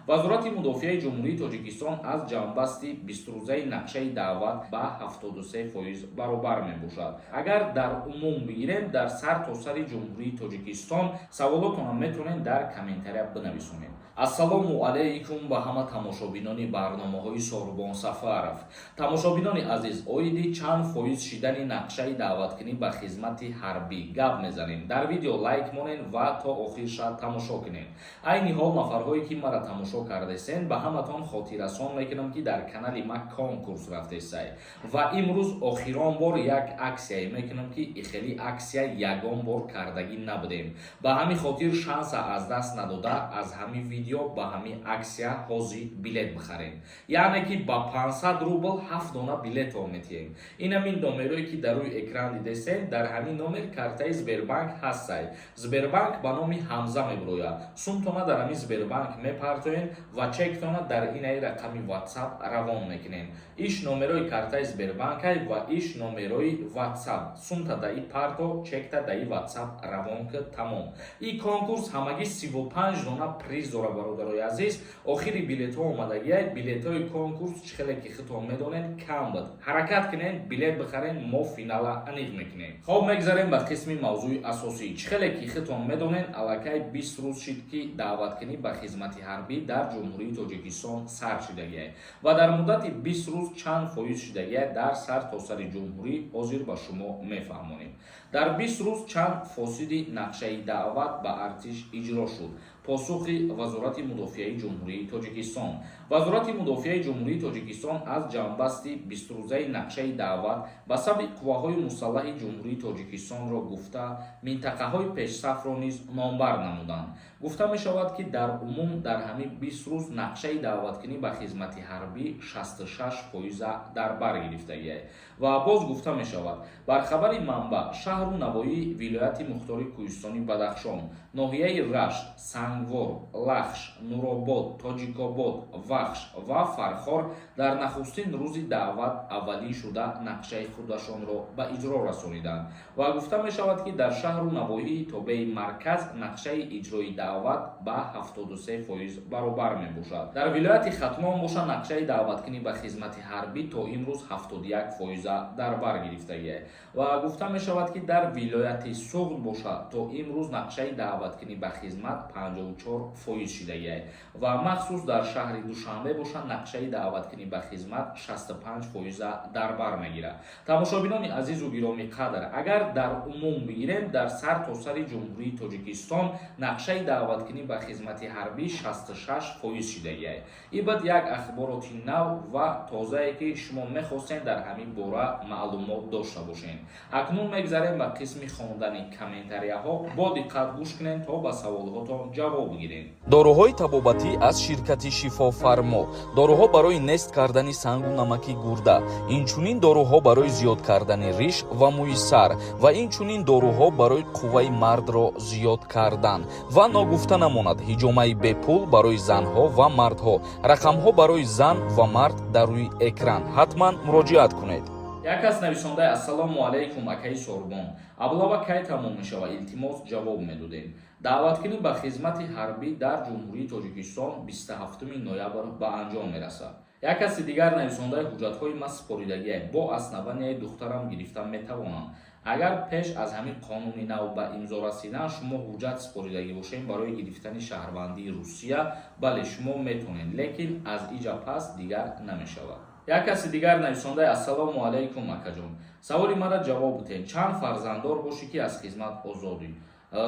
вазорати мудофиаи ҷумҳурии тоҷикистон аз ҷамъбасти 20 рӯзаи нақшаи даъват ба 73% баробар мебошад. агар дар умум бигирем, дар сартосари ҷумҳурии тоҷикистон саволотонро метавонед дар комментария бинависонед. ассалому алайкум ба ҳама тамошобинони барномаҳои Сорбон Сафаров. тамошобинони азиз, оиди чанд фоиз шидани нақшаи даъваткунӣ ба хизмати ҳарбӣ гап мезанем. дар видео лайк монед ва то охирша тамошо кунед. айни ҳол нафарҳое ки маро тамошо кардесен, ба ҳаматон хотиррасон мекунам ки дар канали ма конкурс рафтесай ва имрӯз охирон бор як аксияе мекунам ки ихели аксия ягон бор кардагӣ набудем. ба ҳамин хотир шанса аз даст надода аз ҳамин видео ба ҳамин аксия ҳозир билет бихарем. яъне ки ба 500 рубл 7 дона билетро метиҳем. ин ҳамин номерое ки дар рӯи экран дидесен, дар ҳамин номер картаи Сбербанк ҳастай. Сбербанк ба номи Ҳамза мебирояд. сумтона дар ҳамин Сбербанк мепартоен ва чектона дар инаи рақами WhatsApp равон мекунем. иш номерои картаи Сбербанкай ва иш номерои WhatsApp. сумта даи парто, чекта даи WhatsApp равон ки тамом. ин конкурс ҳамагӣ 35 дона приз дора бародарои азиз. охири билетҳо омадагиай. билетҳои конкурс чихеле ки хитон медонед кам буд. ҳаракат кунед, билет бихарен, мо финала аниқ мекунем. хоб мегзарем ба қисми мавзӯи асосӣ. чихеле ки хитон медонед, аллакай 20 рӯз шид ки даъваткунӣ ба хизмати ҳарбӣ дар ҷумҳурии тоҷикистон сар шидагиай ва дар муддати 20 рӯз чанд фоиз шидагиай дар сартосари ҷумҳурӣ ҳозир ба шумо мефаҳмонем. дар 20 рӯз чанд фосиди нақшаи даъват ба артиш иҷро шуд. посухи вазорати мудофиаи ҷумҳурии тоҷикистон. вазорати мудофиаи ҷумҳурии тоҷикистон аз ҷамъбасти 20 рӯзаи нақшаи даъват ба сабаби қувваҳои мусаллаҳи ҷумҳурии тоҷикистонро гуфта минтақаҳои пешсафро низ номбар намуданд. гуфта мешавад ки дар умум дар ҳамин 20 рӯз нақшаи даъваткунӣ ба хизмати ҳарбӣ 66% дар бар гирифтагиай. ва боз гуфта мешавад, бар хабари манбаъ, шаҳру навоии вилояти мухтори кӯҳистони Бадахшон, ноҳияи Рашт, Сангвор, Лахш, Нуробод, Тоҷикобод, Вахш ва Фархор дар нахустин рӯзи даъват аввалин шуда нақшаи худашонро ба иҷро расониданд. ва гуфта мешавад ки дар шаҳру навоии тобеи марказ нақшаи иҷрои даъват ба 73% баробар мебошад. дар вилояти Хатмон боша нақшаи даъваткунӣ ба хизмати ҳарбӣ то имрӯз 71% дар бар гирифтагиай. ва гуфта мешавад ки дар вилояти Суғд боша то имрӯз нақшаи даъваткунӣ ба хизмат 54% шидагиай. ва махсус дар шаҳри Душанбе боша нақшаи даъваткунӣ ба хизмат 65% дар бар мегирад. тамошобинони азизу гироми қадр, агар дар умум бигирем, дар сартосари ҷумҳурии тоҷикистон нақшаи даъваткунӣ ба хизмати ҳарбӣ 66% шидагиай. ин бад як ахбороти нав ва тозае ки шумо мехостед дар ҳамин бора маълумот дошта бошед. акнун мегзарем ба қисми хондани комментарияҳо. бо диққат гӯш кунед то ба саволҳотон ҷавоб гиред. доруҳои табобатӣ аз ширкати Шифофармо, доруҳо барои нест кардани сангу намаки гурда, инчунин доруҳо барои зиёд кардани риш ва мӯи сар ва инчунин доруҳо барои қувваи мардро зиёд кардан ва ногуфта намонад ҳиҷомаи бепул барои занҳо ва мардҳо. рақамҳо барои зан ва мард дар рӯи экран. ҳатман муроҷиат кунед. як кас нависондаи ассалому алайкум акаи Сорбон. аблава кай тамом мешава? илтимос ҷавоб медодем. даъваткунӣ ба хизмати ҳарбӣ дар ҷумҳурии тоҷикистон 27 ноябр ба анҷом мерасад. як каси дигар нависондаи ҳуҷҷатҳои ман споридагиай бо аснабанияи духтарам гирифта метавонам. агар пеш аз ҳамин қонуни нав ба имзо расидан шумо ҳуҷҷат споридагӣ бошед барои гирифтани шаҳрвандии Русия, бале шумо метавонед, лекин аз иҷа пас дигар намешавад. як каси дигар нависондаи ассалому алайкум акаҷон. саволи мара ҷавоб дитед. чанд фарзанддор бошӣ ки аз хизмат озодӣ?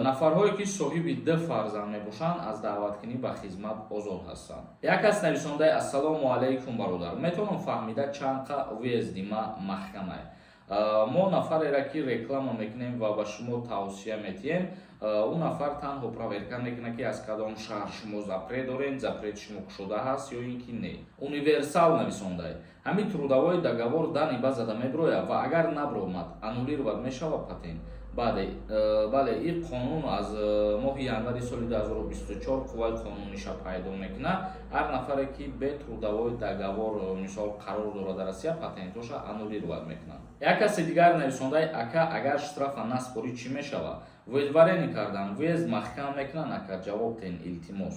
нафарҳое ки соҳиби 2 фарзанд мебошанд аз даъваткунӣ ба хизмат озод ҳастанд. як кас нависондаи ассалому алайкум бародар. метавонам фаҳмида чанд қа уезди ма маҳкамае? мо нафареро ки реклама мекунем ва ба шумо тавсия метиҳем, он нафар танҳо проверка мекунад ки аз кадом шаҳр шумо запрет доред, запрет шумо кушода ҳаст ё ин ки не. универсал нависондаед. ҳамин трудовой договор дани ба зада мебирояд ва агар набиромад аннулировад мешавад патент. бале ин қонун аз моҳи январи соли 2024 қувваи қонуниша пайдо мекунад. ҳар нафаре ки бе трудовой договор мисол қарор дорад дар Россия, патентоша аннулировад мекунад. як каси дигар нависондаи ака агар штрафа наспорӣ чӣ мешавад? вуедварени кардан, вуезд маҳкам мекунанд ака. ҷавоб тен илтимос.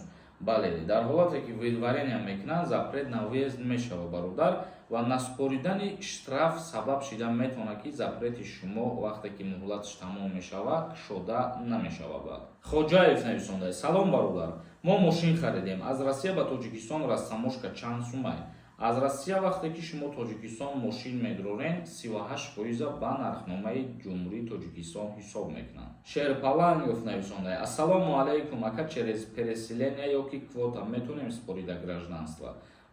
бале дар ҳолате ки видварения мекунанд запрет на въезд мешавад бародар ва наспоридани штраф сабаб шида метавонад ки запрети шумо вақте ки муҳлатш тамом мешавад кушода намешавад. Хоҷаев нависонда: салом бародар, мо мошин харидем. Аз Россия ба Тоҷикистон растамошка чанд сумай? Аз Россия вақте ки шумо Тоҷикистон мошин мегирорен 38% ба нархномаи ҷумҳурии Тоҷикистон ҳисоб мекунанд. Шерпаланёв нависонда: ассалому алайкум, ака через переселение ёки квота метавонем спорида гражданство?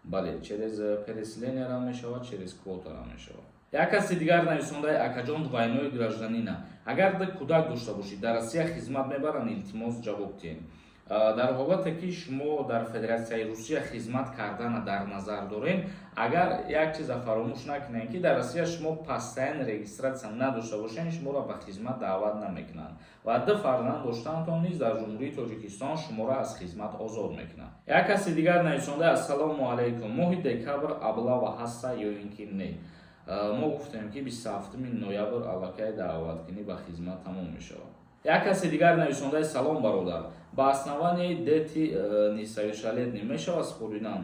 Бале, через переселение ра мешавад, через квота ра мешавад. Як каси дигар нависонда: акаҷон двойной гражданина. Агар кӯдак дошта бошед, дар Россия хизмат мебаранд, илтимос ҷавоб диҳед. Дар ҳолате ки шумо дар Федератсияи Русия хизмат кардана дар назар дорем, агар як чиза фаромӯш накунем ки дар Россия шумо постоянно регистратсия надошта бошед, шуморо ба хизмат даъват намекунанд ва ду фарзанд доштанатон низ дар ҷумҳурии Тоҷикистон шуморо аз хизмат озод мекунанд. Як каси дигар нависонда: ассалому алайкум, моҳи декабр аблава ҳаста ё ин ки не? Мо гуфтем ки 27 ноябр аллакай даъваткунӣ ба хизмат тамом мешавад. Як каси дигар нависонда: салом бародар, ба основанияи дети несовершеннолетний мешавад споридан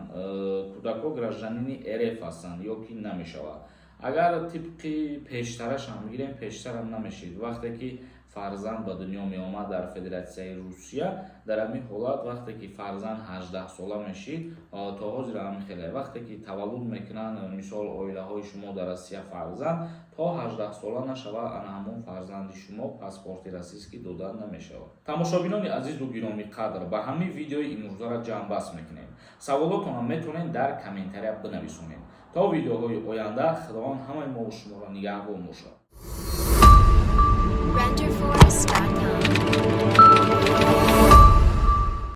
кӯдакҳо гражданини РФ ҳастанд ё ки намешавад? Агар тибқи пештарашам бигирем, пештарам намешид. Вақте ки фарзанд ба дунё меомад дар Федератсияи Русия, дар ҳамин ҳолат вақте ки фарзанд 18 сола мешид, то ҳозир ҳамин хеле вақте ки таваллуд мекунанд, мисол оилаҳои шумо дар Россия фарзанд то 18 сола нашавад, ана ҳамон фарзанди шумо паспорти российский дода намешавад. Тамошобинони азизу гироми қадр, ба ҳамин видеои имрӯзара ҷамъбаст мекунем. Саволотонро метавонед дар комментария бинависонед. То видеоҳои оянда, худованд ҳамаи мо шуморо нигаҳбон бошад. RenderForest.com